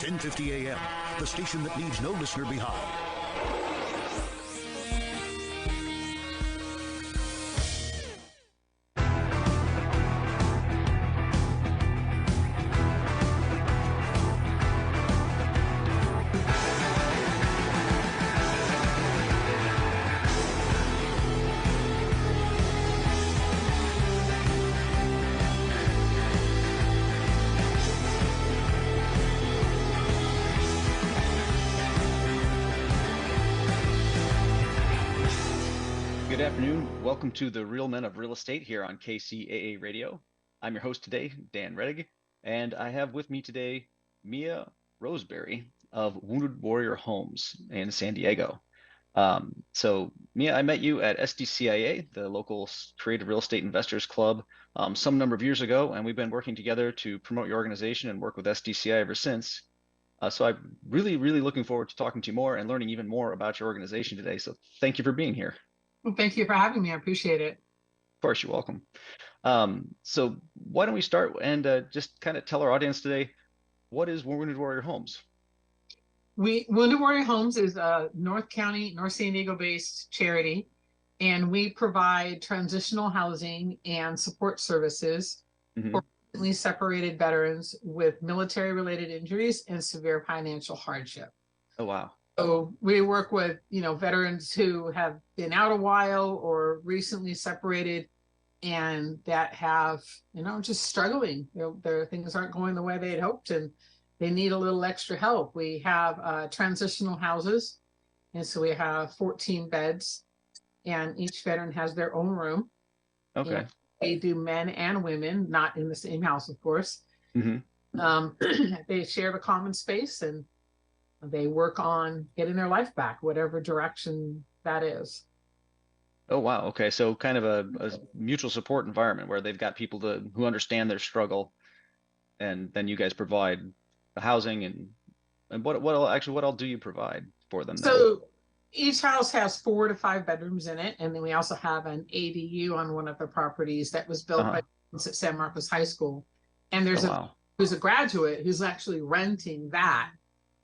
1050 AM, the station that leaves no listener behind. Good afternoon. Welcome to the Real Men of Real Estate here on KCAA Radio. I'm your host today, Dan Rettig, and I have with me today Mia Roseberry of Wounded Warrior Homes in San Diego. So Mia, I met you at SDCIA, the local Creative Real Estate Investors Club, some number of years ago, and we've been working together to promote your organization and work with SDCI ever since. So I'm really looking forward to talking to you more and learning even more about your organization today. So thank you for being here. Well, thank you for having me. I appreciate it. Of course, you're welcome. So why don't we start and just kind of tell our audience today, what is Wounded Warrior Homes? Wounded Warrior Homes is a North San Diego based charity, and we provide transitional housing and support services for recently separated veterans with military related injuries and severe financial hardship. Oh, wow. So we work with, veterans who have been out a while or recently separated and that have, just struggling. Their things aren't going the way they had hoped and they need a little extra help. We have transitional houses. And so we have 14 beds and each veteran has their own room. Okay. And they do men and women, not in the same house, of course. They share the common space and they work on getting their life back, whatever direction that is. Oh, wow. Okay. So kind of a mutual support environment where they've got people who understand their struggle, and then you guys provide the housing and what all do you provide for them then? So each house has 4 to 5 bedrooms in it. And then we also have an ADU on one of the properties that was built by at San Marcos High School. And there's who's a graduate who's actually renting that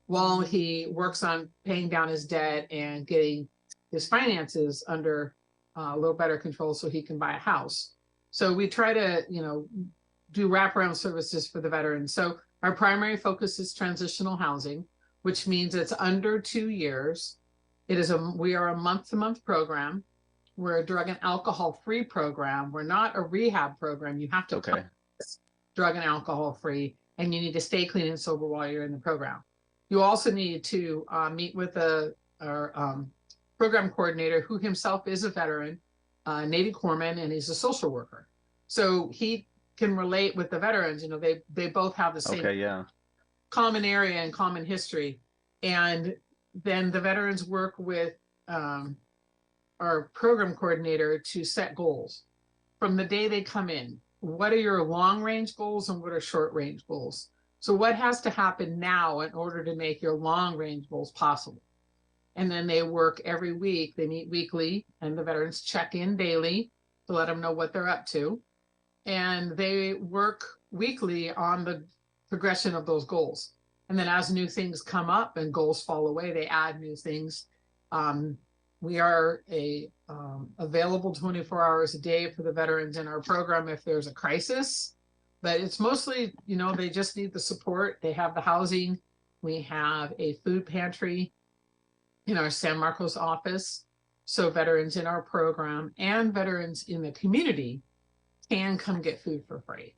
while he works on paying down his debt and getting his finances under a little better control so he can buy a house. So we try to, do wraparound services for the veterans. So our primary focus is transitional housing, which means it's under 2 years. We are a month-to-month program. We're a drug and alcohol-free program. We're not a rehab program. You have to drug and alcohol-free, and you need to stay clean and sober while you're in the program. You also need to meet with our program coordinator, who himself is a veteran, Navy corpsman, and he's a social worker. So he can relate with the veterans. They both have the same common area and common history. And then the veterans work with our program coordinator to set goals. From the day they come in, what are your long-range goals and what are short-range goals? So what has to happen now in order to make your long-range goals possible? And then they work every week. They meet weekly, and the veterans check in daily to let them know what they're up to. And they work weekly on the progression of those goals. And then as new things come up and goals fall away, they add new things. We are available 24 hours a day for the veterans in our program if there's a crisis. But it's mostly, they just need the support. They have the housing. We have a food pantry in our San Marcos office. So veterans in our program and veterans in the community can come get food for free.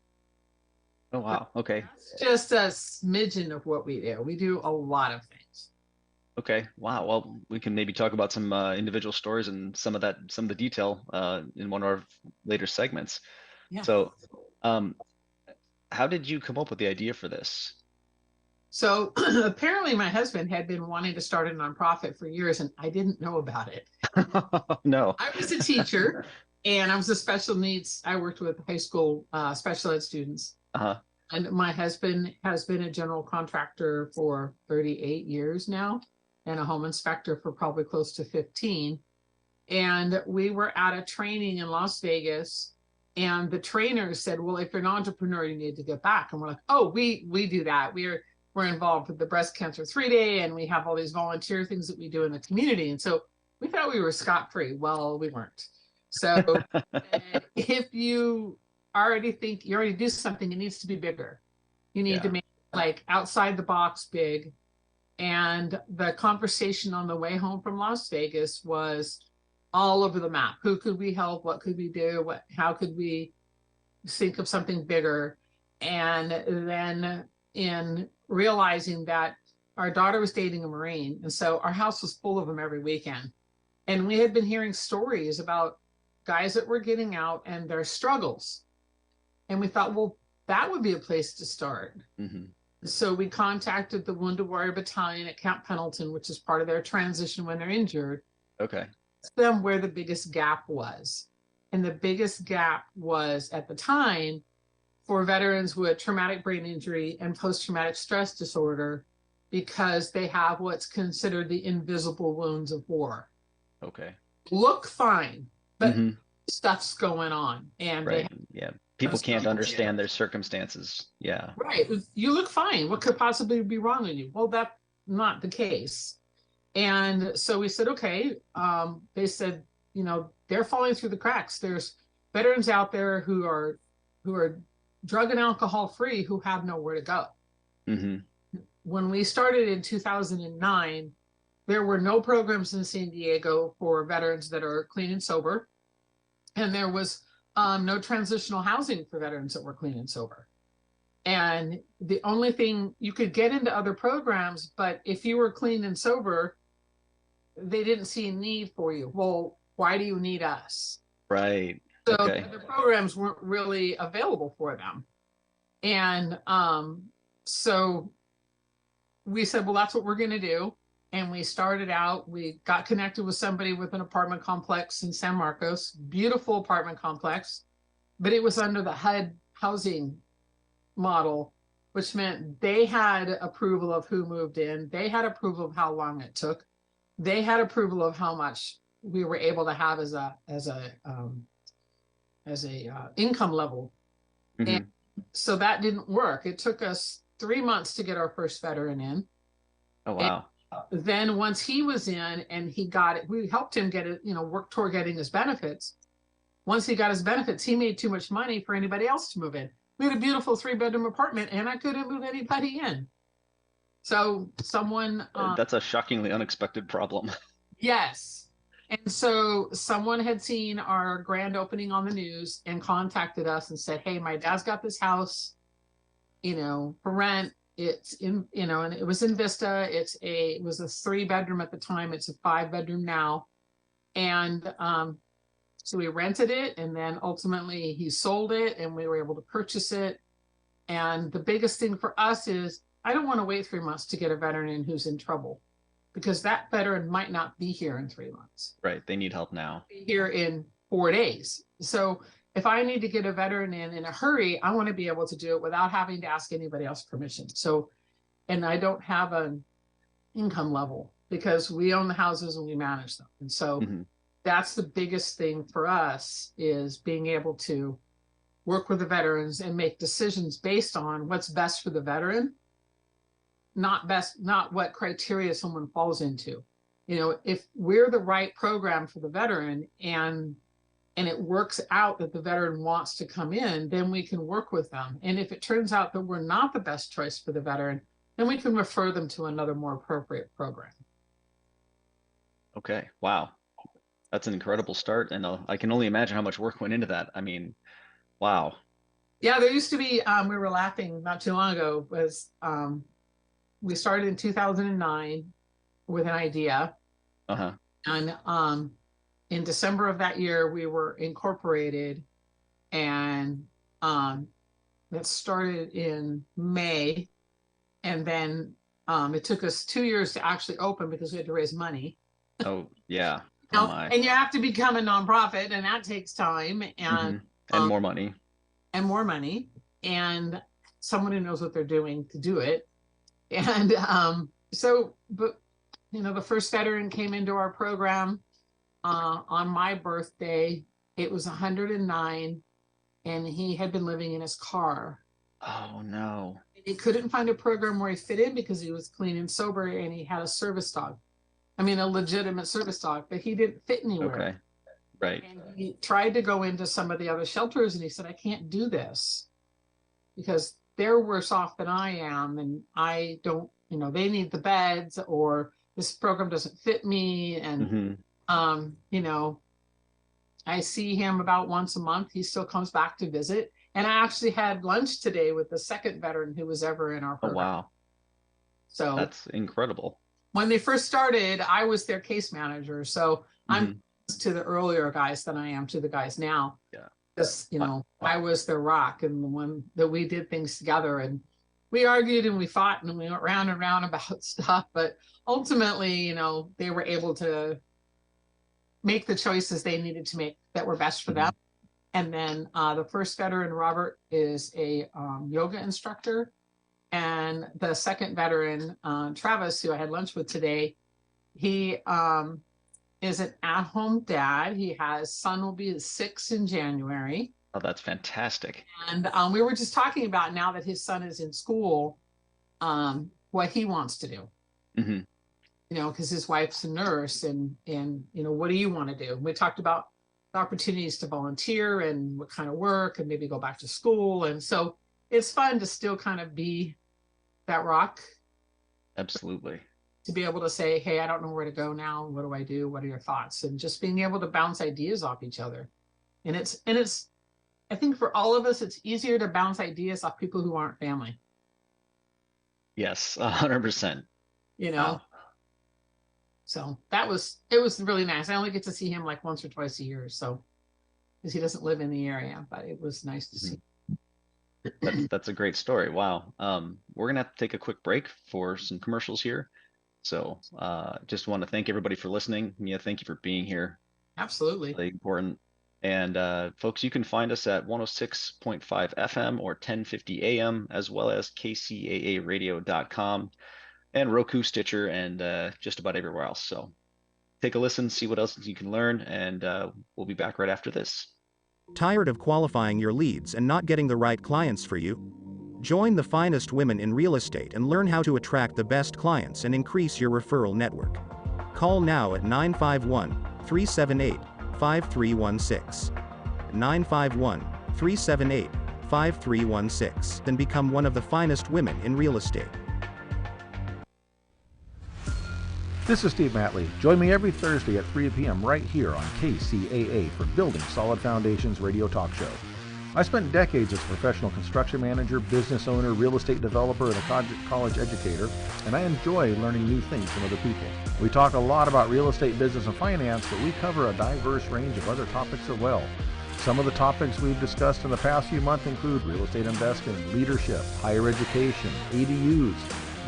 Oh, wow. Okay. That's just a smidgen of what we do. We do a lot of things. Okay. Wow. Well, we can maybe talk about some individual stories and some of the detail in one of our later segments. Yeah. So, how did you come up with the idea for this? So apparently my husband had been wanting to start a nonprofit for years and I didn't know about it. No. I was a teacher and I was a special needs. I worked with high school special ed students. And my husband has been a general contractor for 38 years now and a home inspector for probably close to 15. And we were at a training in Las Vegas. And the trainer said, well, if you're an entrepreneur, you need to get back. And we're like, oh, we do that. We're we're involved with the Breast Cancer 3-Day, and we have all these volunteer things that we do in the community. And so we thought we were scot-free. Well, we weren't. So if you already think you already do something, it needs to be bigger. You need to make like outside the box big. And the conversation on the way home from Las Vegas was all over the map. Who could we help? What could we do? How could we think of something bigger? And then in realizing that our daughter was dating a Marine, and so our house was full of them every weekend. And we had been hearing stories about guys that were getting out and their struggles. And we thought, well, that would be a place to start. Mm-hmm. So we contacted the Wounded Warrior Battalion at Camp Pendleton, which is part of their transition when they're injured. Okay. Asked them where the biggest gap was. And the biggest gap was at the time for veterans with traumatic brain injury and post-traumatic stress disorder, because they have what's considered the invisible wounds of war. Okay. Look fine, but stuff's going on. And people can't understand their circumstances. Yeah. Right. You look fine. What could possibly be wrong with you? Well, that's not the case. And so we said, okay. They said, you know, they're falling through the cracks. There's veterans out there who are drug and alcohol free, who have nowhere to go. Mm-hmm. When we started in 2009, there were no programs in San Diego for veterans that are clean and sober. And there was no transitional housing for veterans that were clean and sober. And the only thing, you could get into other programs, but if you were clean and sober, they didn't see a need for you. Well, why do you need us? Right. So the programs weren't really available for them. And so we said, well, that's what we're going to do. And we started out, we got connected with somebody with an apartment complex in San Marcos, beautiful apartment complex, but it was under the HUD housing model, which meant they had approval of who moved in. They had approval of how long it took. They had approval of how much we were able to have as a income level. Mm-hmm. And so that didn't work. It took us 3 months to get our first veteran in. Oh, wow. And then once he was in and he got it, we helped him get it, work toward getting his benefits. Once he got his benefits, he made too much money for anybody else to move in. We had a beautiful 3-bedroom apartment and I couldn't move anybody in. So someone... that's a shockingly unexpected problem. Yes. And so someone had seen our grand opening on the news and contacted us and said, hey, my dad's got this house, for rent. It's in, and it was in Vista. It was a 3-bedroom at the time. It's a 5-bedroom now. And so we rented it, and then ultimately he sold it and we were able to purchase it. And the biggest thing for us is I don't want to wait 3 months to get a veteran in who's in trouble, because that veteran might not be here in 3 months. Right. They need help now. Be here in 4 days. So if I need to get a veteran in a hurry, I want to be able to do it without having to ask anybody else permission. So, and I don't have an income level because we own the houses and we manage them. And so that's the biggest thing for us, is being able to work with the veterans and make decisions based on what's best for the veteran, not what criteria someone falls into. If we're the right program for the veteran and it works out that the veteran wants to come in, then we can work with them. And if it turns out that we're not the best choice for the veteran, then we can refer them to another more appropriate program. Okay. Wow. That's an incredible start. And I can only imagine how much work went into that. I mean, wow. Yeah, there used to be, we were laughing not too long ago, was we started in 2009 with an idea. Uh-huh. And in December of that year, we were incorporated, and that started in May. And then it took us 2 years to actually open because we had to raise money. Oh, yeah. And you have to become a nonprofit, and that takes time and more money. And more money, and someone who knows what they're doing to do it. And but the first veteran came into our program on my birthday. It was 109, and he had been living in his car. Oh no. he couldn't find a program where he fit in because he was clean and sober and he had a service dog. I mean, a legitimate service dog, but he didn't fit anywhere. Okay. Right. And he tried to go into some of the other shelters and he said, I can't do this because they're worse off than I am. And I don't, they need the beds, or this program doesn't fit me. And, I see him about once a month. He still comes back to visit. And I actually had lunch today with the second veteran who was ever in our program. Oh, wow. So that's incredible. When they first started, I was their case manager. So I'm to the earlier guys than I am to the guys now. Yeah. Just, I was their rock and the one that we did things together, and we argued and we fought and we went round and round about stuff. But ultimately, they were able to make the choices they needed to make that were best for them. And then the first veteran, Robert, is a yoga instructor. And the second veteran, Travis, who I had lunch with today, he is an at-home dad. His son will be 6 in January. Oh, that's fantastic. And we were just talking about, now that his son is in school, what he wants to do. Mm-hmm. Because his wife's a nurse, and what do you want to do? We talked about the opportunities to volunteer and what kind of work, and maybe go back to school. And so it's fun to still kind of be that rock. Absolutely. To be able to say, hey, I don't know where to go now. What do I do? What are your thoughts? And just being able to bounce ideas off each other. And it's I think for all of us, it's easier to bounce ideas off people who aren't family. Yes, 100%. Wow. So it was really nice. I only get to see him like once or twice a year, so because he doesn't live in the area, but it was nice to see. That's a great story. Wow. We're gonna have to take a quick break for some commercials here. So just want to thank everybody for listening. Mia, thank you for being here. Absolutely. Really important. And folks, you can find us at 106.5 FM or 1050 AM, as well as kcaaradio.com and Roku, Stitcher, and just about everywhere else. So take a listen, see what else you can learn, and we'll be back right after this. Tired of qualifying your leads and not getting the right clients for you? Join the finest women in real estate and learn how to attract the best clients and increase your referral network. Call now at 951-378-5316. 951-378-5316. Then become one of the finest women in real estate. This is Steve Matley. Join me every Thursday at 3 p.m. right here on KCAA for Building Solid Foundations radio talk show. I spent decades as a professional construction manager, business owner, real estate developer, and a college educator, and I enjoy learning new things from other people. We talk a lot about real estate, business, and finance, but we cover a diverse range of other topics as well. Some of the topics we've discussed in the past few months include real estate investing, leadership, higher education, ADUs,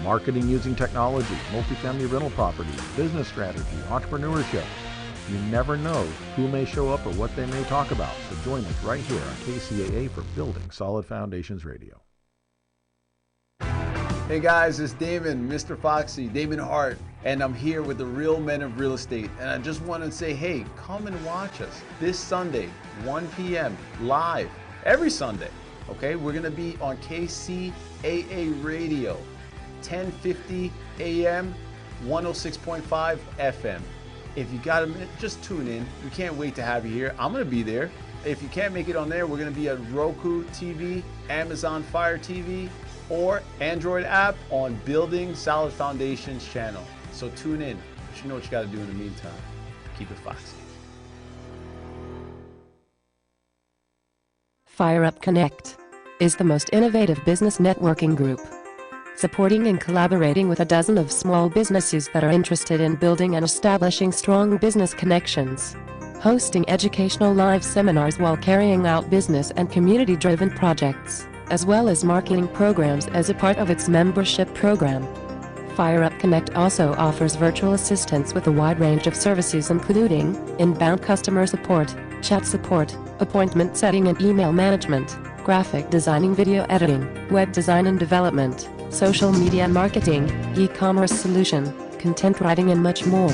marketing using technology, multifamily rental properties, business strategy, entrepreneurship. You never know who may show up or what they may talk about. So join us right here on KCAA for Building Solid Foundations Radio. Hey guys, it's Damon, Mr. Foxy, Damon Hart, and I'm here with the Real Men of Real Estate. And I just want to say, hey, come and watch us this Sunday, 1 p.m. live, every Sunday. Okay, we're going to be on KCAA Radio, 1050 AM, 106.5 FM. If you got a minute, just tune in. We can't wait to have you here. I'm going to be there. If you can't make it on there, we're going to be at Roku TV, Amazon Fire TV, or Android app on Building Solid Foundations channel. So tune in. But you know what you got to do in the meantime. Keep it foxy. FireUp Connect is the most innovative business networking group, supporting and collaborating with a dozen of small businesses that are interested in building and establishing strong business connections, hosting educational live seminars while carrying out business and community-driven projects, as well as marketing programs as a part of its membership program. FireUp Connect also offers virtual assistance with a wide range of services including inbound customer support, chat support, appointment setting and email management, graphic designing, video editing, web design and development, social media marketing, e-commerce solution, content writing and much more.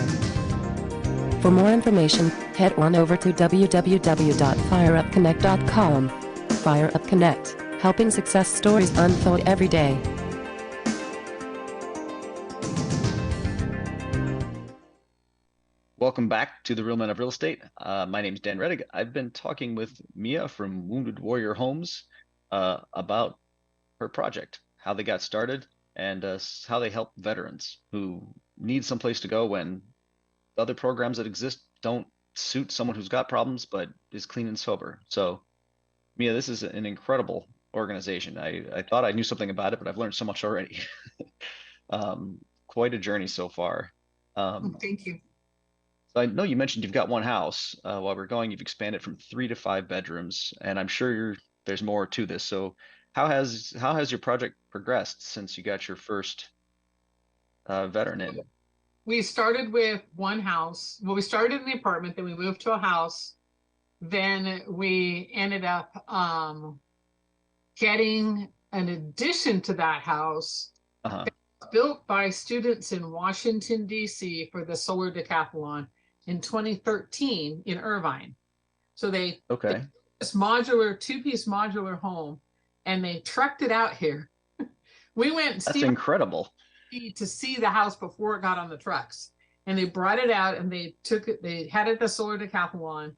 For more information, head on over to www.fireupconnect.com. FireUp Connect, helping success stories unfold every day. welcome back to the Real Men of Real Estate. My name is Dan Rettig. I've been talking with Mia from Wounded Warrior Homes about her project, how they got started, and how they help veterans who need someplace to go when other programs that exist don't suit someone who's got problems but is clean and sober. So, Mia, this is an incredible organization. I thought I knew something about it, but I've learned so much already. Quite a journey so far. Thank you. So I know you mentioned you've got one house. While we're going, you've expanded from 3 to 5 bedrooms, and I'm sure there's more to this. So how has your project progressed since you got your first veteran in? We started with one house. Well, we started in the apartment, then we moved to a house. Then we ended up getting an addition to that house built by students in Washington, D.C. for the Solar Decathlon in 2013 in Irvine. So they this modular, 2-piece modular home, and they trucked it out here. We went That's incredible. To see the house before it got on the trucks, and they brought it out and they took it, they had it at the Solar Decathlon,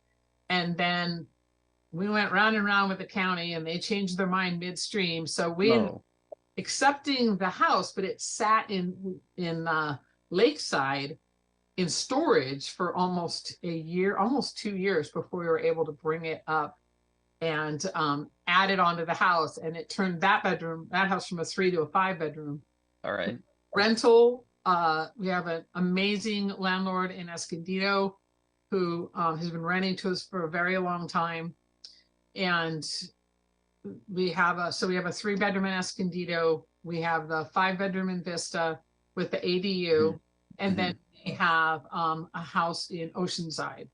and then we went round and round with the county and they changed their mind midstream. So we ended up accepting the house, but it sat in Lakeside in storage for almost a year, almost 2 years before we were able to bring it up and add it onto the house. And it turned that house from a 3 to a 5 bedroom. All right. Rental. We have an amazing landlord in Escondido who has been renting to us for a very long time. And we have a 3-bedroom in Escondido. We have the 5-bedroom in Vista with the ADU. And then we have a house in Oceanside,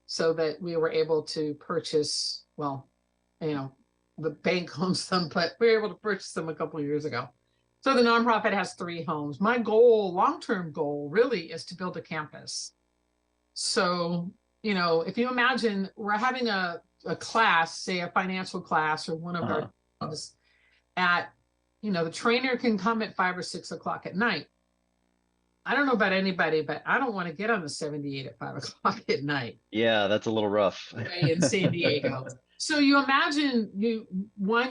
so that we were able to purchase, well, the bank owns them, but we were able to purchase them a couple of years ago. So the nonprofit has 3 homes. My goal, long-term goal, really is to build a campus. So, if you imagine we're having a class, say a financial class or one of our things at, the trainer can come at 5 or 6 o'clock at night. I don't know about anybody, but I don't want to get on the 78 at 5 o'clock at night. Yeah, that's a little rough. In San Diego. So you imagine you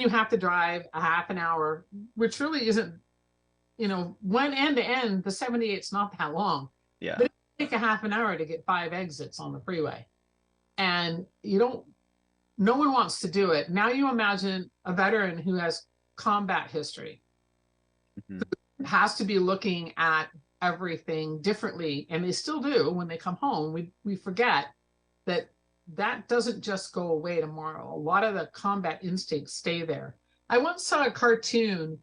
have to drive a half an hour, which really isn't, one end to end, the 78's not that long. Yeah. But it take a half an hour to get 5 exits on the freeway. And no one wants to do it. Now you imagine a veteran who has combat history, who has to be looking at everything differently, and they still do when they come home. We forget that doesn't just go away tomorrow. A lot of the combat instincts stay there. I once saw a cartoon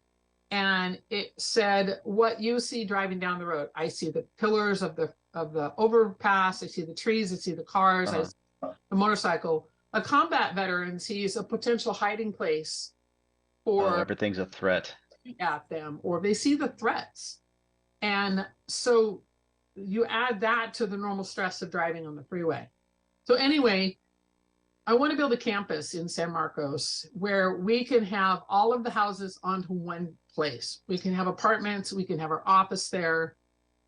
and it said, what you see driving down the road. I see the pillars of the overpass, I see the trees, I see the cars, I see the motorcycle. A combat veteran sees a potential hiding place for everything's a threat at them, or they see the threats. And so you add that to the normal stress of driving on the freeway. So anyway, I want to build a campus in San Marcos where we can have all of the houses onto one place. We can have apartments, we can have our office there,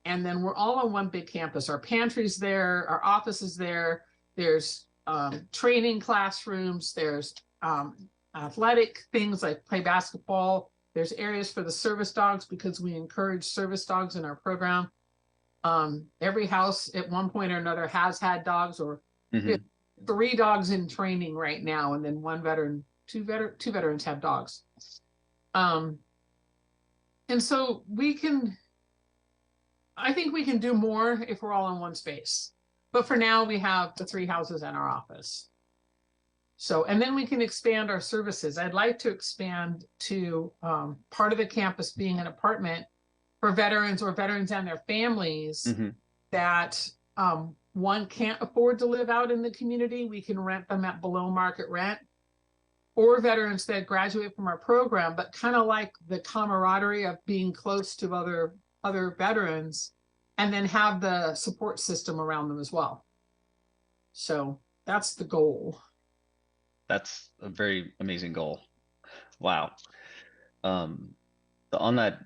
and then we're all on one big campus. Our pantry's there, our office is there, there's training classrooms, there's athletic things like play basketball. There's areas for the service dogs because we encourage service dogs in our program. Every house at one point or another has had dogs, or 3 dogs in training right now, and then 1 veteran, 2 veterans have dogs. And so I think we can do more if we're all in one space. But for now, we have the 3 houses and our office. So, and then we can expand our services. I'd like to expand to part of the campus being an apartment for veterans or veterans and their families that one can't afford to live out in the community. We can rent them at below market rent, or veterans that graduate from our program, but kind of like the camaraderie of being close to other veterans, and then have the support system around them as well. So that's the goal. That's a very amazing goal. Wow. On that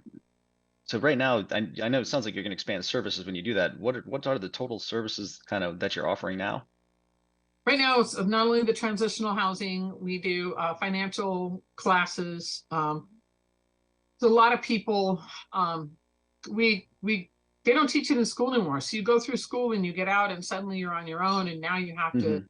So right now, I know it sounds like you're going to expand services when you do that. What are the total services kind of that you're offering now? Right now, it's not only the transitional housing, we do financial classes. So a lot of people, we they don't teach it in school anymore. So you go through school and you get out and suddenly you're on your own, and now you have to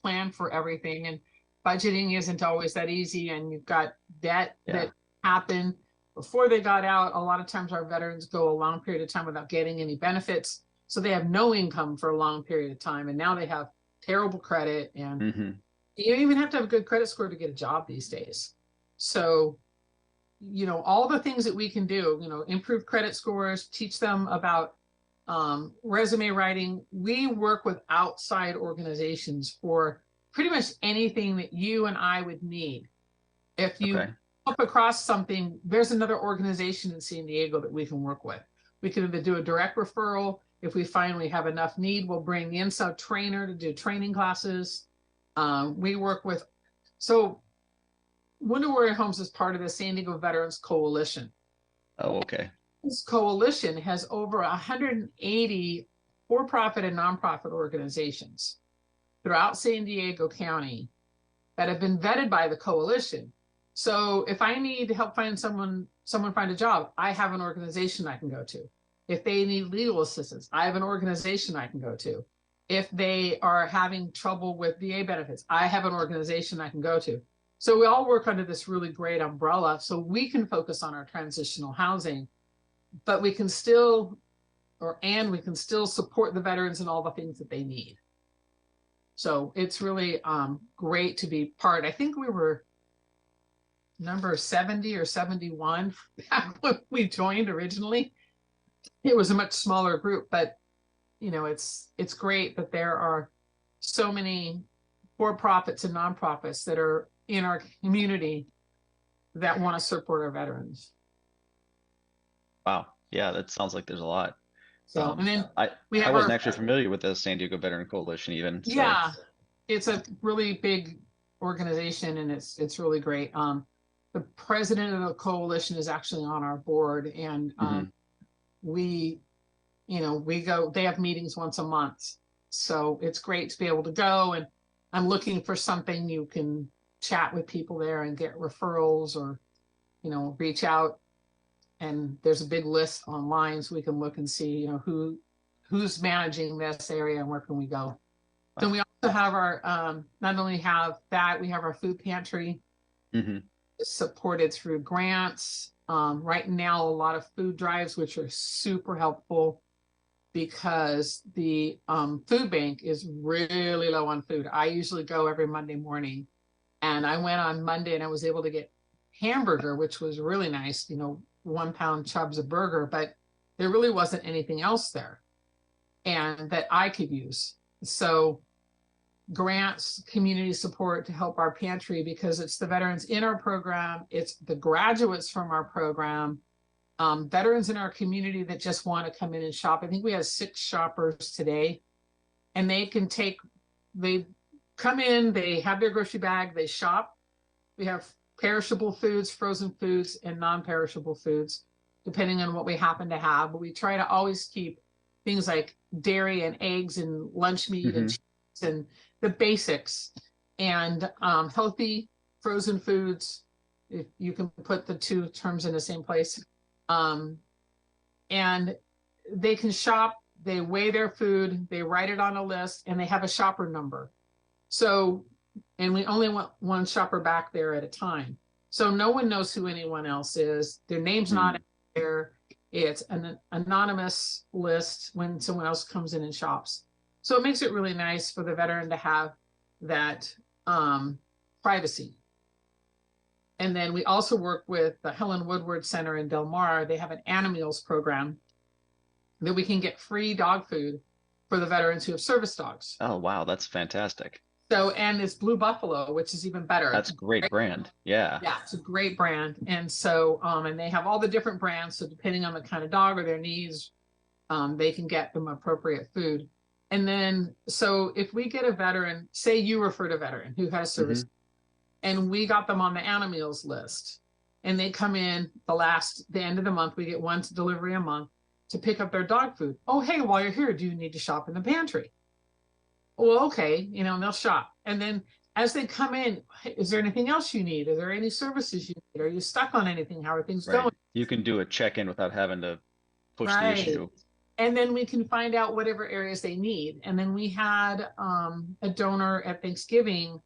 plan for everything. And budgeting isn't always that easy, and you've got debt that happened before they got out. A lot of times our veterans go a long period of time without getting any benefits. So they have no income for a long period of time. And now they have terrible credit, and you don't even have to have a good credit score to get a job these days. So, you know, all the things that we can do, you know, improve credit scores, teach them about resume writing. We work with outside organizations for pretty much anything that you and I would need. If you come across something, there's another organization in San Diego that we can work with. We can either do a direct referral. If we find we have enough need, we'll bring in some trainer to do training classes. We work with, so Winter Warrior Homes is part of the San Diego Veterans Coalition. Oh, okay. This coalition has over 180 for-profit and nonprofit organizations throughout San Diego County that have been vetted by the coalition. So if I need to help find someone find a job, I have an organization I can go to. If they need legal assistance, I have an organization I can go to. If they are having trouble with VA benefits, I have an organization I can go to. So we all work under this really great umbrella, so we can focus on our transitional housing, but we can still, we can still support the veterans in all the things that they need. So it's really great to be part. I think we were number 70 or 71 back when we joined originally. It was a much smaller group, but you know, it's great that there are so many for-profits and nonprofits that are in our community that want to support our veterans. Wow. Yeah, that sounds like there's a lot. So, and then I wasn't actually familiar with the San Diego Veteran Coalition even. So. Yeah, it's a really big organization, and it's really great. The president of the coalition is actually on our board, and we go, they have meetings once a month. So it's great to be able to go, and I'm looking for something. You can chat with people there and get referrals, or, you know, reach out. And there's a big list online, so we can look and see, you know, who's managing this area and where can we go. Then we also have our, not only have that, we have our food pantry supported through grants. Right now, a lot of food drives, which are super helpful because the food bank is really low on food. I usually go every Monday morning, and I went on Monday and I was able to get hamburger, which was really nice, you know, 1 pound Chubb's a burger, but there really wasn't anything else there and that I could use. So grants, community support to help our pantry, because it's the veterans in our program, it's the graduates from our program, veterans in our community that just want to come in and shop. I think we have 6 shoppers today, and they come in, they have their grocery bag, they shop. We have perishable foods, frozen foods, and non-perishable foods, depending on what we happen to have. But we try to always keep things like dairy and eggs and lunch meat and cheese and the basics, and healthy frozen foods, if you can put the two terms in the same place. And they can shop, they weigh their food, they write it on a list, and they have a shopper number. So, and we only want one shopper back there at a time. So no one knows who anyone else is. Their name's not there. It's an anonymous list when someone else comes in and shops. So it makes it really nice for the veteran to have that privacy. And then we also work with the Helen Woodward Center in Del Mar. They have an Animeals program that we can get free dog food for the veterans who have service dogs. Oh, wow. That's fantastic. So, and it's Blue Buffalo, which is even better. That's a great brand. Yeah. Yeah, it's a great brand. And so, and they have all the different brands. So depending on the kind of dog or their needs, they can get them appropriate food. And then, so if we get a veteran, say you referred a veteran who has service, and we got them on the Animeals list, and they come in the end of the month. We get one delivery a month to pick up their dog food. Oh, hey, while you're here, do you need to shop in the pantry? Well, okay, and they'll shop. And then as they come in, hey, is there anything else you need? Are there any services you need? Are you stuck on anything? How are things going? You can do a check-in without having to push the issue. And then we can find out whatever areas they need. And then we had a donor at Thanksgiving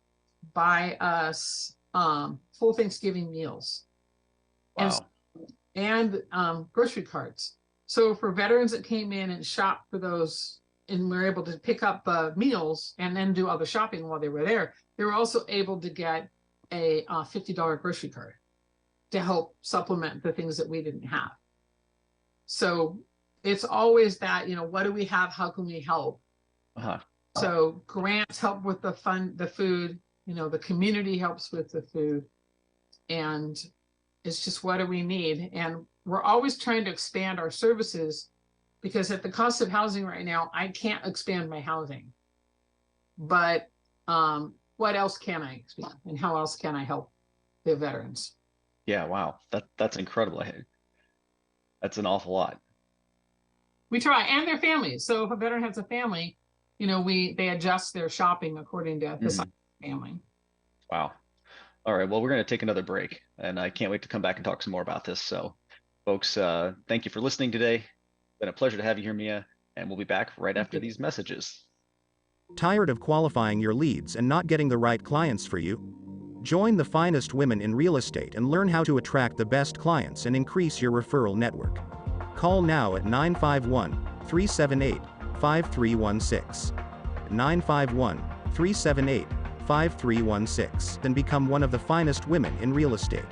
buy us full Thanksgiving meals. Wow. And grocery carts. So for veterans that came in and shopped for those and were able to pick up meals and then do other shopping while they were there, they were also able to get a $50 grocery card to help supplement the things that we didn't have. So it's always that, what do we have? How can we help? So grants help with the food, the community helps with the food. And it's just, what do we need? And we're always trying to expand our services, because at the cost of housing right now, I can't expand my housing. But what else can I expand? And how else can I help the veterans? Yeah, wow. That's incredible. That's an awful lot. We try, and their families. So if a veteran has a family, they adjust their shopping according to the size of the family. Wow. All right. Well, we're going to take another break, and I can't wait to come back and talk some more about this. So, folks, thank you for listening today. It's been a pleasure to have you here, Mia, and we'll be back right after these messages. Tired of qualifying your leads and not getting the right clients for you? Join the finest women in real estate and learn how to attract the best clients and increase your referral network. Call now at 951-378-5316. 951-378-5316 and become one of the finest women in real estate.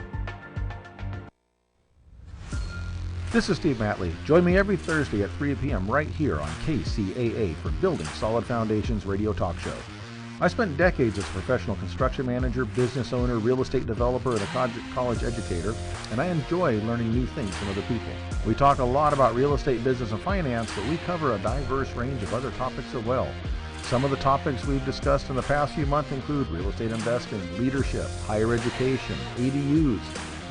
This is Steve Matley. Join me every Thursday at 3 p.m. right here on KCAA for Building Solid Foundations radio talk show. I spent decades as a professional construction manager, business owner, real estate developer, and a college educator, and I enjoy learning new things from other people. We talk a lot about real estate, business, and finance, but we cover a diverse range of other topics as well. Some of the topics we've discussed in the past few months include real estate investing, leadership, higher education, ADUs,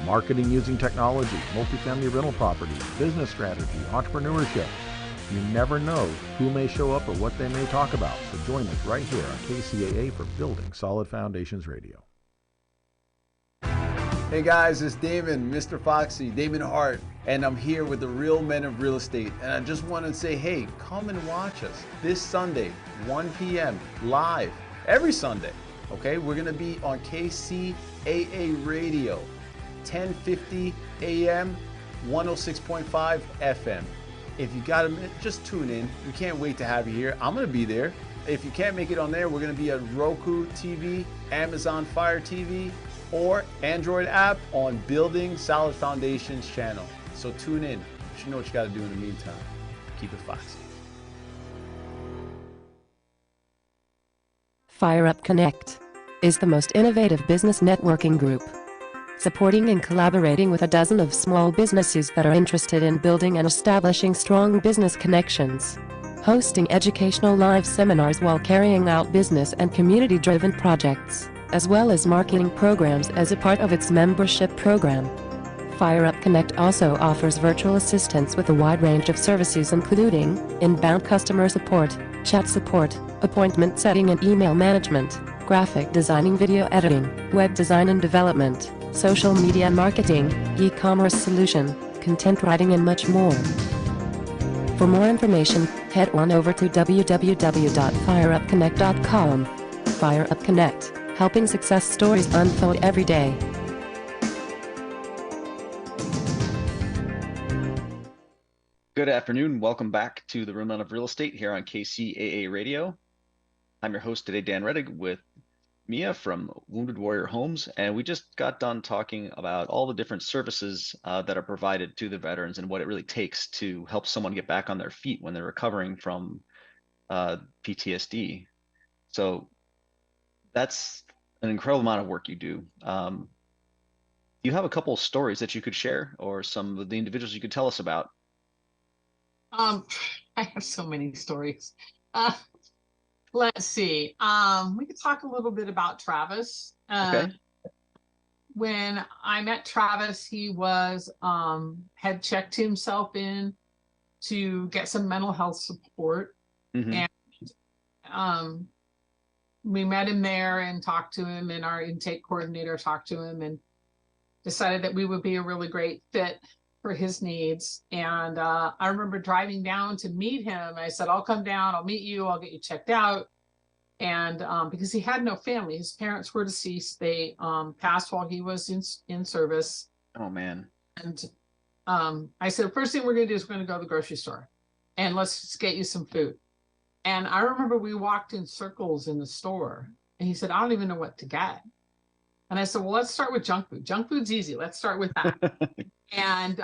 marketing using technology, multifamily rental properties, business strategy, entrepreneurship. You never know who may show up or what they may talk about, so join us right here on KCAA for Building Solid Foundations Radio. Hey guys, it's Damon, Mr. Foxy, Damon Hart, and I'm here with the Real Men of Real Estate. And I just want to say, hey, come and watch us this Sunday, 1 p.m. live, every Sunday. Okay, we're going to be on KCAA Radio, 1050 AM, 106.5 FM. If you got a minute, just tune in. We can't wait to have you here. I'm going to be there. If you can't make it on there, we're going to be at Roku TV, Amazon Fire TV, or Android app on Building Solid Foundations channel. So tune in. You know what you got to do in the meantime. Keep it foxy. Fire Up Connect is the most innovative business networking group, supporting and collaborating with a dozen of small businesses that are interested in building and establishing strong business connections, hosting educational live seminars while carrying out business and community-driven projects, as well as marketing programs as a part of its membership program. Fire Up Connect also offers virtual assistance with a wide range of services including inbound customer support, chat support, appointment setting and email management, graphic designing, video editing, web design and development, social media marketing, e-commerce solution, content writing and much more. For more information, head on over to www.fireupconnect.com. Fire Up Connect, helping success stories unfold every day. Good afternoon. Welcome back to the Real Men of Real Estate here on KCAA Radio. I'm your host today, Dan Rettig, with Mia from Wounded Warrior Homes, and we just got done talking about all the different services that are provided to the veterans and what it really takes to help someone get back on their feet when they're recovering from PTSD. So that's an incredible amount of work you do. You have a couple of stories that you could share, or some of the individuals you could tell us about? I have so many stories. Let's see. We could talk a little bit about Travis. Okay. when I met Travis, he was had checked himself in to get some mental health support. Mhm. And we met him there and talked to him, and our intake coordinator talked to him and decided that we would be a really great fit for his needs. And I remember driving down to meet him. I said, I'll come down, I'll meet you, I'll get you checked out. And because he had no family, his parents were deceased. They passed while he was in service. Oh man. And I said, the first thing we're going to do is we're going to go to the grocery store and let's just get you some food. And I remember we walked in circles in the store, and he said, I don't even know what to get. And I said, well, let's start with junk food. Junk food's easy. Let's start with that. And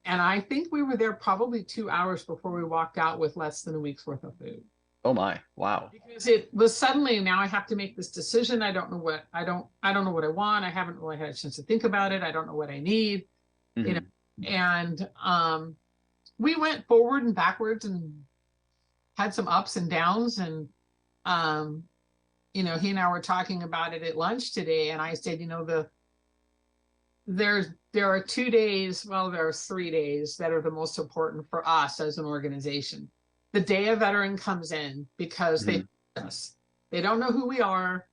I think we were there probably 2 hours before we walked out with less than a week's worth of food. Oh my, wow. Because it was suddenly, now I have to make this decision. I don't know what I don't know what I want. I haven't really had a chance to think about it. I don't know what I need. Mhm. You know, and we went forward and backwards and had some ups and downs. And you know, he and I were talking about it at lunch today, and I said, you know, there are 2 days, well, there are 3 days that are the most important for us as an organization. The day a veteran comes in, because they us. They don't know who we are.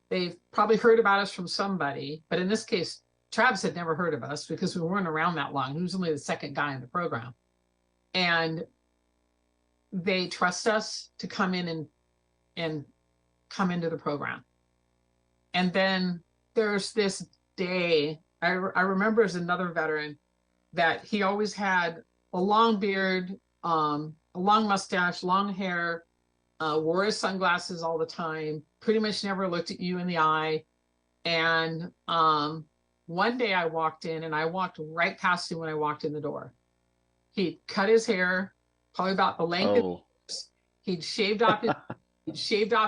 They've probably heard about us from somebody, but in this case, Travis had never heard of us because we weren't around that long. He was only the second guy in the program. And they trust us to come in and come into the program. And then there's this day, I remember as another veteran that he always had a long beard, a long mustache, long hair, wore his sunglasses all the time, pretty much never looked at you in the eye. And one day I walked in, and I walked right past him when I walked in the door. He'd cut his hair, probably about the length of his, he'd shaved off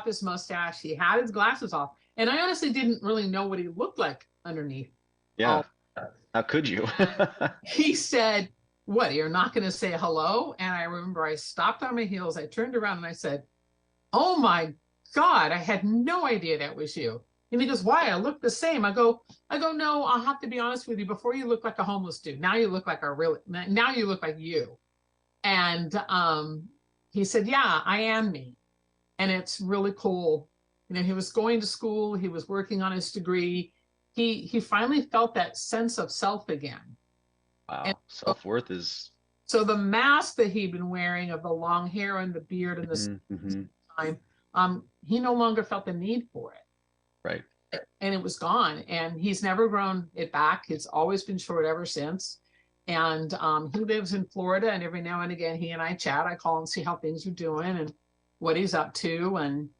his mustache. He had his glasses off. And I honestly didn't really know what he looked like underneath. Yeah. How could you? He said, what, you're not going to say hello? And I remember I stopped on my heels. I turned around and I said, oh my God, I had no idea that was you. And he goes, why? I look the same. I go, no, I'll have to be honest with you. Before you look like a homeless dude. Now you look like now you look like you. And he said, yeah, I am me. And it's really cool. You know, he was going to school. He was working on his degree. He finally felt that sense of self again. Wow. And self-worth is. So the mask that he'd been wearing of the long hair and the beard and the time, he no longer felt the need for it. Right. And it was gone. And he's never grown it back. It's always been short ever since. And he lives in Florida, and every now and again he and I chat. I call and see how things are doing and what he's up to, and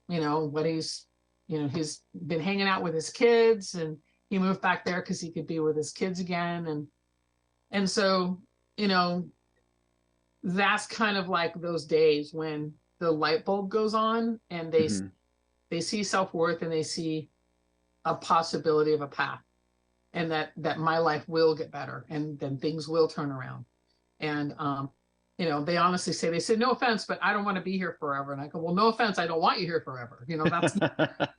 you know, what he's been hanging out with his kids, and he moved back there because he could be with his kids again. And so, you know, that's kind of like those days when the light bulb goes on, and they see self-worth, and they see a possibility of a path, and that my life will get better, and then things will turn around. And you know, they honestly say, they said, no offense, but I don't want to be here forever. And I go, well, no offense, I don't want you here forever. You know, that's the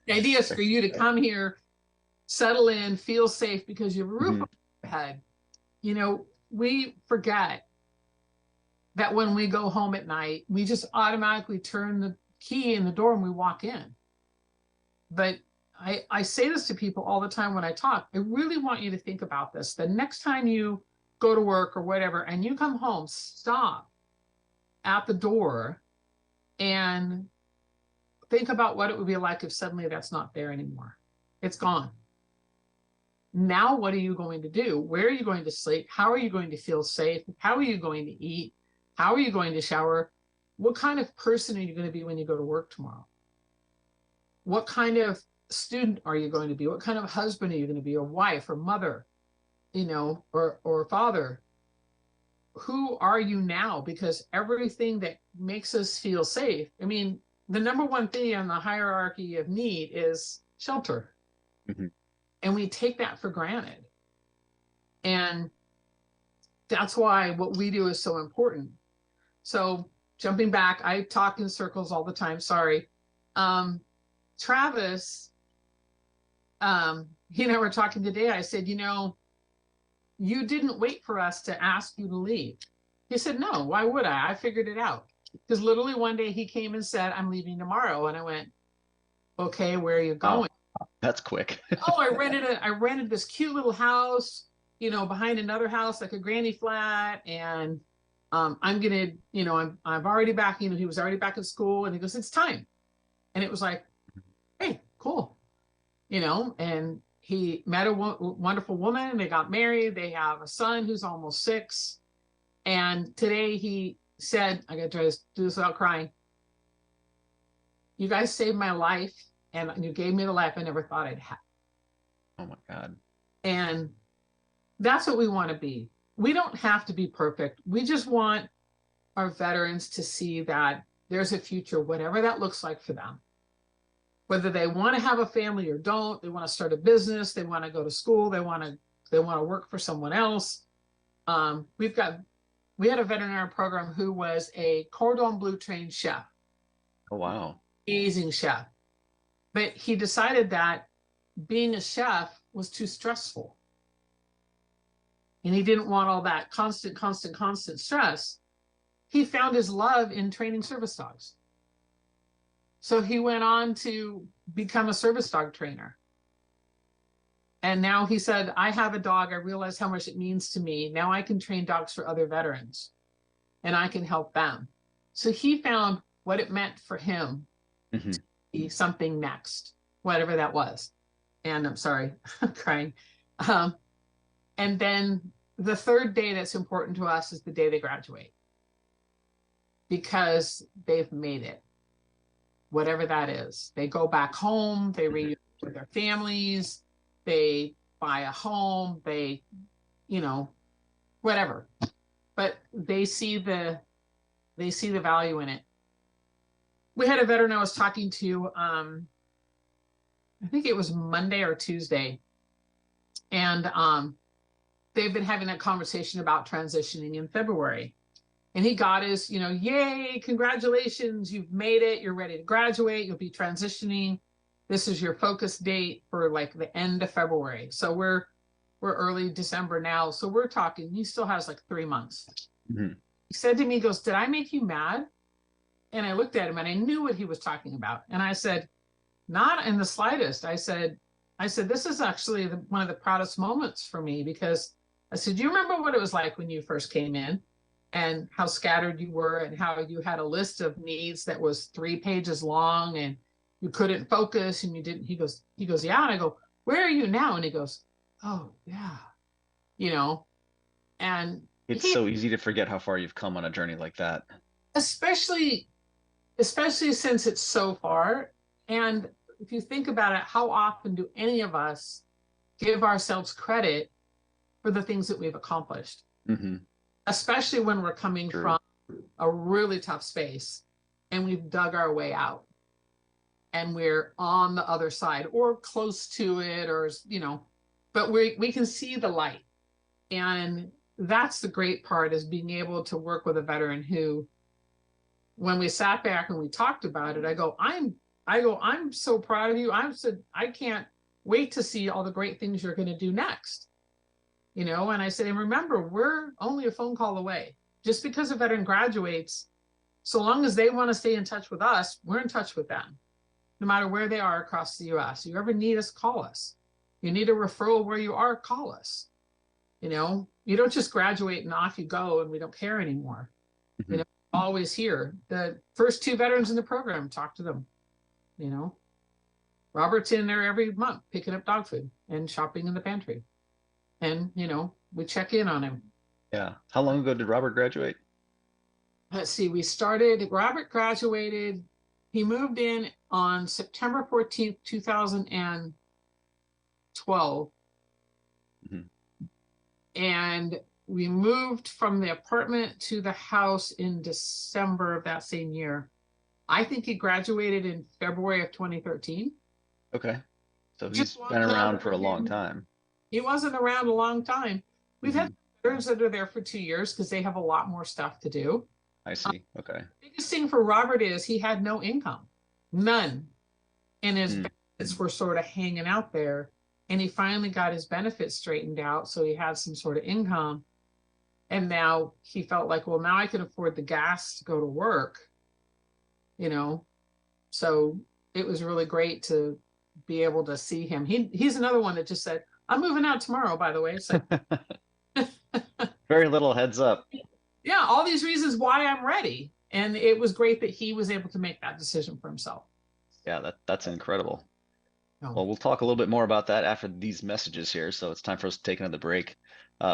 idea, is for you to come here, settle in, feel safe, because you have a roof over your head. You know, we forget that when we go home at night, we just automatically turn the key in the door and we walk in. But I say this to people all the time when I talk. I really want you to think about this. The next time you go to work or whatever, and you come home, stop at the door and think about what it would be like if suddenly that's not there anymore. It's gone. Now, what are you going to do? Where are you going to sleep? How are you going to feel safe? How are you going to eat? How are you going to shower? What kind of person are you going to be when you go to work tomorrow? What kind of student are you going to be? What kind of husband are you going to be, or wife, or mother, you know, or father? Who are you now? Because everything that makes us feel safe, I mean, the number one thing on the hierarchy of need is shelter. And we take that for granted. And that's why what we do is so important. So jumping back, I talk in circles all the time, sorry. Travis he and I were talking today. I said, you didn't wait for us to ask you to leave. He said, no, why would I? I figured it out. Because literally one day he came and said, I'm leaving tomorrow. And I went, okay, where are you going? Oh, that's quick. Oh, I rented this cute little house, behind another house, like a granny flat. And I'm gonna, I'm already back, he was already back in school, and he goes, it's time. And it was like, hey, cool. And he met a wonderful woman. They got married. They have a son who's almost 6. And today he said, I gotta try to do this without crying. You guys saved my life, and you gave me the life I never thought I'd have. Oh my God. And that's what we want to be. We don't have to be perfect. We just want our veterans to see that there's a future, whatever that looks like for them. Whether they want to have a family or don't, they want to start a business, they want to go to school, they want to work for someone else. We had a veterinary program who was a cordon bleu trained chef. Oh, wow. Amazing chef. But he decided that being a chef was too stressful. And he didn't want all that constant stress. He found his love in training service dogs. So he went on to become a service dog trainer. And now he said, I have a dog. I realize how much it means to me. Now I can train dogs for other veterans, and I can help them. So he found what it meant for him to be something next, whatever that was. And I'm sorry, I'm crying. And then the third day that's important to us is the day they graduate, because they've made it, whatever that is. They go back home, they reunite with their families, they buy a home, they, whatever. But they see the value in it. We had a veteran I was talking to, I think it was Monday or Tuesday. And they've been having that conversation about transitioning in February. And he got his, yay, congratulations, you've made it, you're ready to graduate, you'll be transitioning. This is your focus date for like the end of February. So we're early December now. So we're talking, he still has like 3 months. He said to me, he goes, did I make you mad? And I looked at him and I knew what he was talking about. And I said, not in the slightest. I said, this is actually one of the proudest moments for me, because I said, do you remember what it was like when you first came in and how scattered you were and how you had a list of needs that was 3 pages long and you couldn't focus and you didn't, he goes, yeah. And I go, where are you now? And he goes, oh yeah, and it's so easy to forget how far you've come on a journey like that. Especially since it's so far. And if you think about it, how often do any of us give ourselves credit for the things that we've accomplished? Especially when we're coming from a really tough space and we've dug our way out and we're on the other side or close to it, or, but we can see the light. And that's the great part, is being able to work with a veteran who, when we sat back and we talked about it, I go, I'm so proud of you. I can't wait to see all the great things you're going to do next. And I said, and remember, we're only a phone call away. Just because a veteran graduates, so long as they want to stay in touch with us, we're in touch with them, no matter where they are across the US. You ever need us, call us. You need a referral where you are, call us. You don't just graduate and off you go and we don't care anymore. Always here. The first 2 veterans in the program, talk to them. Robert's in there every month picking up dog food and shopping in the pantry. And, we check in on him. Yeah. How long ago did Robert graduate? Let's see. Robert graduated. He moved in on September 14th, 2012. And we moved from the apartment to the house in December of that same year. I think he graduated in February of 2013. Okay. So he's been around for a long time. He wasn't around a long time. We've had veterans that are there for 2 years because they have a lot more stuff to do. I see. Okay. The biggest thing for Robert is he had no income, none. And his were sort of hanging out there, and he finally got his benefits straightened out, so he had some sort of income. And now he felt like, well, now I can afford the gas to go to work, so it was really great to be able to see him. He's another one that just said, I'm moving out tomorrow, by the way. So very little heads up. Yeah, all these reasons why I'm ready. And it was great that he was able to make that decision for himself. Yeah, that's incredible. Oh. Well, we'll talk a little bit more about that after these messages here. So it's time for us to take another break.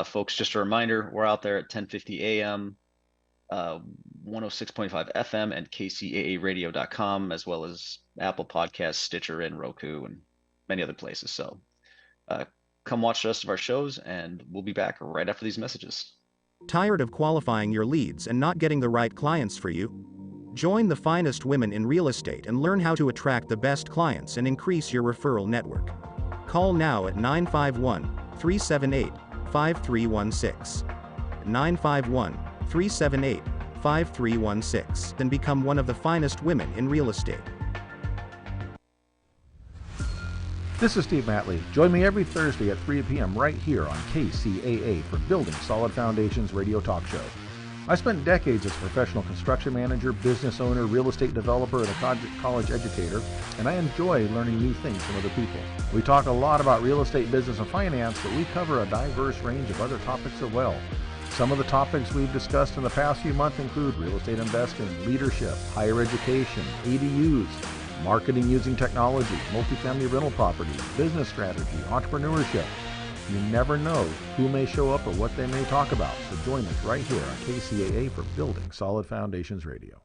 Folks, just a reminder, we're out there at 10:50 a.m., 106.5 FM and kcaaradio.com, as well as Apple Podcasts, Stitcher, and Roku, and many other places. So come watch the rest of our shows, and we'll be back right after these messages. Tired of qualifying your leads and not getting the right clients for you? Join the finest women in real estate and learn how to attract the best clients and increase your referral network. Call now at 951-378-5316. 951-378-5316 and become one of the finest women in real estate. This is Steve Matley. Join me every Thursday at 3 p.m. right here on KCAA for Building Solid Foundations radio talk show. I spent decades as a professional construction manager, business owner, real estate developer, and a college educator, and I enjoy learning new things from other people. We talk a lot about real estate, business, and finance, but we cover a diverse range of other topics as well. Some of the topics we've discussed in the past few months include real estate investing, leadership, higher education, ADUs, marketing using technology, multifamily rental properties, business strategy, entrepreneurship. You never know who may show up or what they may talk about, so join us right here on KCAA for Building Solid Foundations Radio.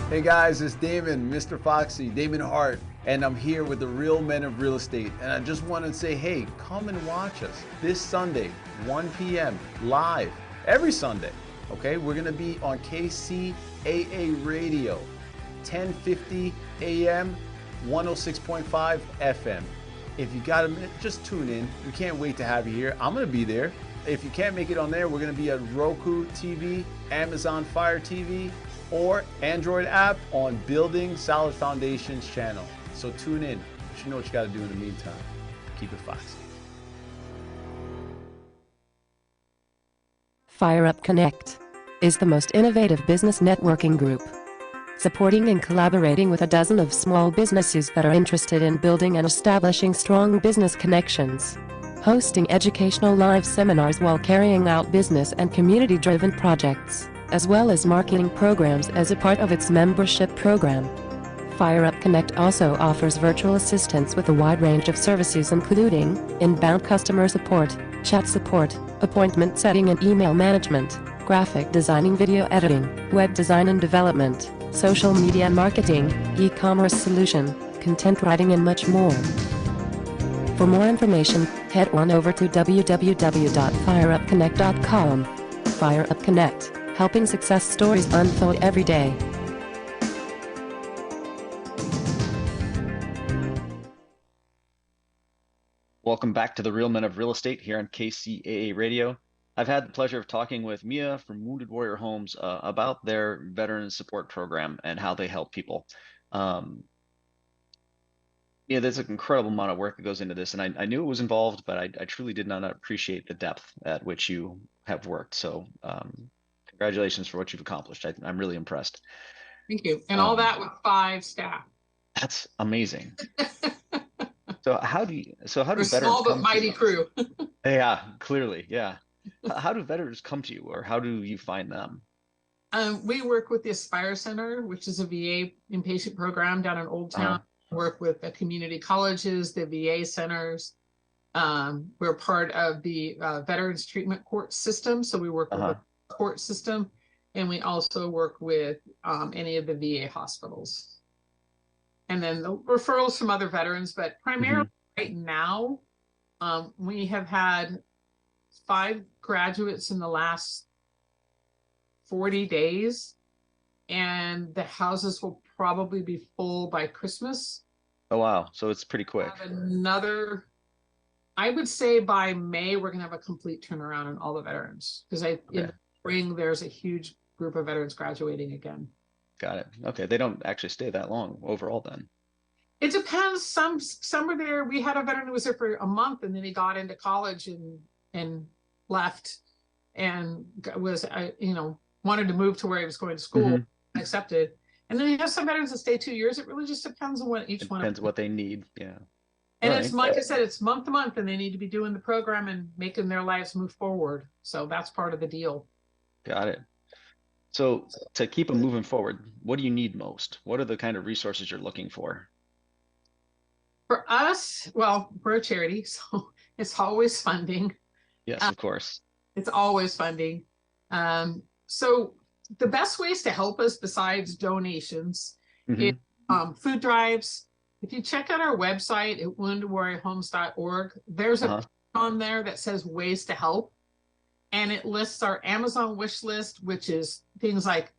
Hey guys, it's Damon, Mr. Foxy, Damon Hart, and I'm here with the Real Men of Real Estate. And I just want to say, hey, come and watch us this Sunday, 1 p.m. live, every Sunday. Okay, we're going to be on KCAA Radio, 10:50 a.m., 106.5 FM. If you got a minute, just tune in. We can't wait to have you here. I'm going to be there. If you can't make it on there, we're going to be at Roku TV, Amazon Fire TV, or Android app on Building Solid Foundations channel. So tune in. You know what you got to do in the meantime. Keep it foxy. FireUp Connect is the most innovative business networking group, supporting and collaborating with a dozen of small businesses that are interested in building and establishing strong business connections, hosting educational live seminars while carrying out business and community-driven projects, as well as marketing programs as a part of its membership program. FireUp Connect also offers virtual assistance with a wide range of services including inbound customer support, chat support, appointment setting and email management, graphic designing, video editing, web design and development, social media marketing, e-commerce solution, content writing and much more. For more information, head on over to www.fireupconnect.com. FireUp Connect, helping success stories unfold every day. Welcome back to the Real Men of Real Estate here on KCAA Radio. I've had the pleasure of talking with Mia from Wounded Warrior Homes about their veteran support program and how they help people. There's an incredible amount of work that goes into this, and I knew it was involved, but I truly did not appreciate the depth at which you have worked. So congratulations for what you've accomplished. I'm really impressed. Thank you. And all that with 5 staff. That's amazing. So how do veterans small but mighty crew? Yeah, clearly, yeah. How do veterans come to you, or how do you find them? We work with the Aspire Center, which is a VA inpatient program down in Old Town. Work with the community colleges, the VA centers. We're part of the Veterans Treatment Court system, so we work with the court system, and we also work with any of the VA hospitals. And then the referrals from other veterans, but primarily right now, we have had 5 graduates in the last 40 days, and the houses will probably be full by Christmas. Oh, wow. So it's pretty quick. Another, I would say by May, we're going to have a complete turnaround on all the veterans, because in the spring, there's a huge group of veterans graduating again. Got it. Okay. They don't actually stay that long overall then. It depends. Some were there. We had a veteran who was there for a month, and then he got into college and left, and was wanted to move to where he was going to school. Accepted. And then you have some veterans that stay 2 years. It really just depends on what each one. Depends what they need. Yeah. And it's like I said, it's month to month, and they need to be doing the program and making their lives move forward. So that's part of the deal. Got it. So to keep them moving forward, what do you need most? What are the kind of resources you're looking for? For us, well, we're a charity, so it's always funding. Yes, of course. It's always funding. So the best ways to help us besides donations is food drives. If you check out our website at woundedwarriorhomes.org, there's a on there that says ways to help. And it lists our Amazon wish list, which is things like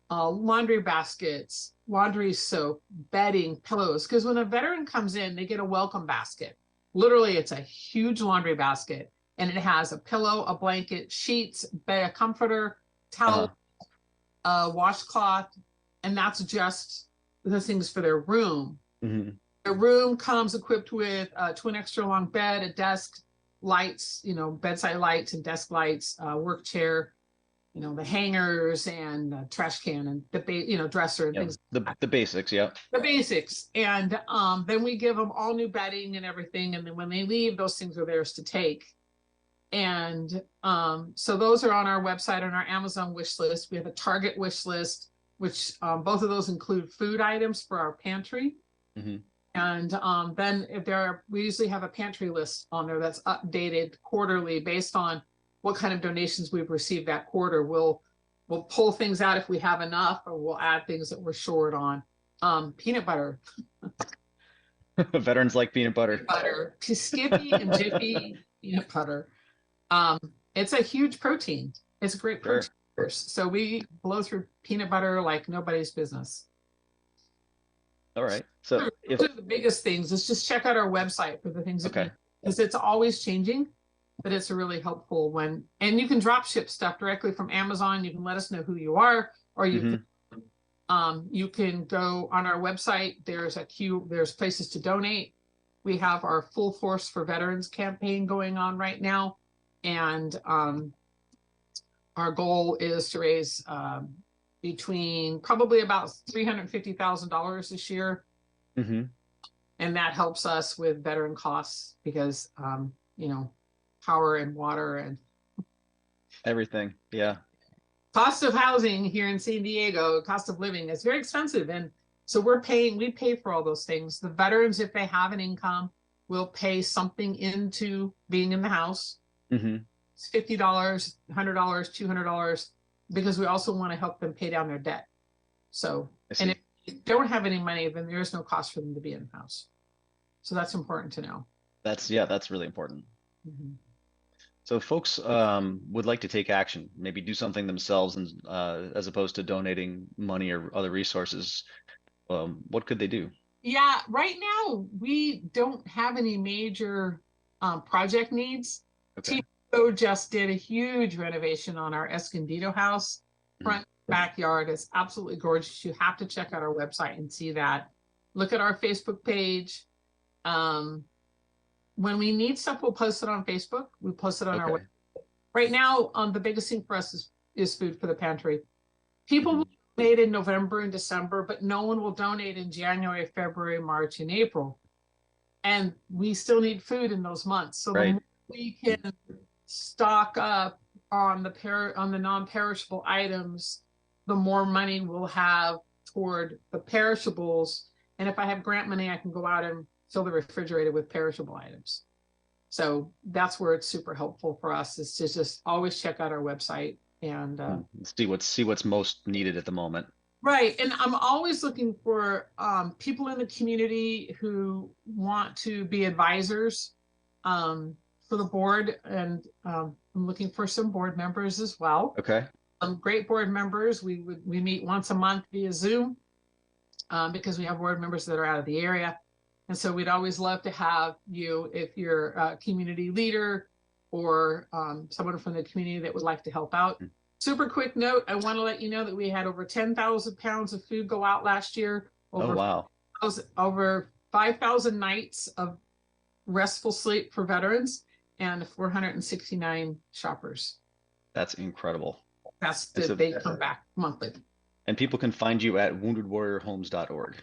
laundry baskets, laundry soap, bedding, pillows. Because when a veteran comes in, they get a welcome basket. Literally, it's a huge laundry basket. And it has a pillow, a blanket, sheets, a comforter, towel, a washcloth. And that's just the things for their room. The room comes equipped with a twin extra long bed, a desk, lights, bedside lights and desk lights, work chair, the hangers and trash can and the dresser and things. The basics, yeah. The basics. And then we give them all new bedding and everything. And then when they leave, those things are theirs to take. And so those are on our website, on our Amazon wish list. We have a Target wish list, which both of those include food items for our pantry. And then if we usually have a pantry list on there that's updated quarterly based on what kind of donations we've received that quarter. We'll pull things out if we have enough, or we'll add things that we're short on. Peanut butter. Veterans like peanut butter. Skippy and Jiffy peanut butter. It's a huge protein. It's a great protein source. So we blow through peanut butter like nobody's business. All right. So those are the biggest things. Is just check out our website for the things because it's always changing, but it's a really helpful one. And you can drop ship stuff directly from Amazon. You can let us know who you are, or you can go on our website. There's places to donate. We have our Full Force for Veterans campaign going on right now. And our goal is to raise between probably about $350,000 this year. And that helps us with veteran costs because, power and water and everything. Yeah. Cost of housing here in San Diego, cost of living is very expensive. And so we pay for all those things. The veterans, if they have an income, will pay something into being in the house. It's $50, $100, $200, because we also want to help them pay down their debt. So, and if you don't have any money, then there is no cost for them to be in the house. So that's important to know. That's really important. So if folks would like to take action, maybe do something themselves, and as opposed to donating money or other resources, what could they do? Yeah, right now we don't have any major project needs. TPO just did a huge renovation on our Escondido house. Front backyard is absolutely gorgeous. You have to check out our website and see that. Look at our Facebook page. When we need stuff, we'll post it on Facebook. We post it on our website. Right now, the biggest thing for us is food for the pantry. People will donate in November and December, but no one will donate in January, February, March, and April. And we still need food in those months. So the more we can stock up on the non-perishable items, the more money we'll have toward the perishables. And if I have grant money, I can go out and fill the refrigerator with perishable items. So that's where it's super helpful for us, is to just always check out our website and see what's most needed at the moment. Right. And I'm always looking for people in the community who want to be advisors for the board. And I'm looking for some board members as well. Okay. Great board members. We meet once a month via Zoom because we have board members that are out of the area. And so we'd always love to have you, if you're a community leader or someone from the community that would like to help out. Super quick note, I want to let you know that we had over 10,000 pounds of food go out last year. Over 5,000 nights of restful sleep for veterans and 469 shoppers. That's incredible. They come back monthly. And people can find you at woundedwarriorhomes.org.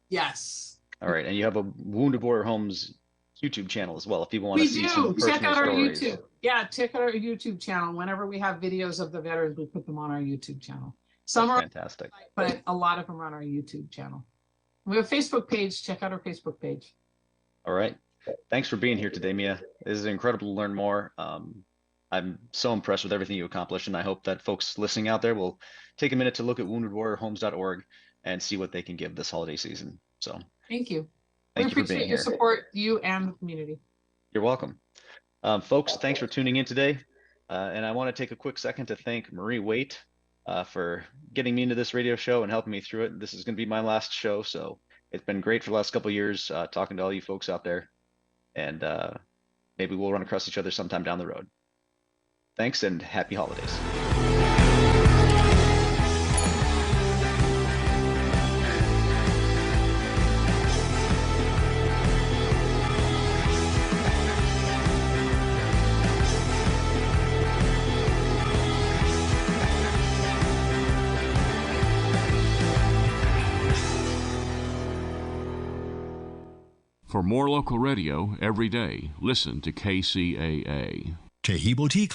Yes. All right. And you have a Wounded Warrior Homes YouTube channel as well. If people want to see some check out our stories. YouTube. Yeah, check out our YouTube channel. Whenever we have videos of the veterans, we put them on our YouTube channel. Some are fantastic, but a lot of them are on our YouTube channel. We have a Facebook page. Check out our Facebook page. All right. Thanks for being here today, Mia. This is incredible to learn more. I'm so impressed with everything you accomplished, and I hope that folks listening out there will take a minute to look at woundedwarriorhomes.org and see what they can give this holiday season. So thank you. Thank we you for being appreciate your here. support, you and the community. You're welcome. Folks, thanks for tuning in today. And I want to take a quick second to thank Marie Waite for getting me into this radio show and helping me through it. This is going to be my last show, so it's been great for the last couple of years talking to all you folks out there. And maybe we'll run across each other sometime down the road. Thanks and happy holidays. For more local radio every day, listen to KCAA. Taheebo Tea Club.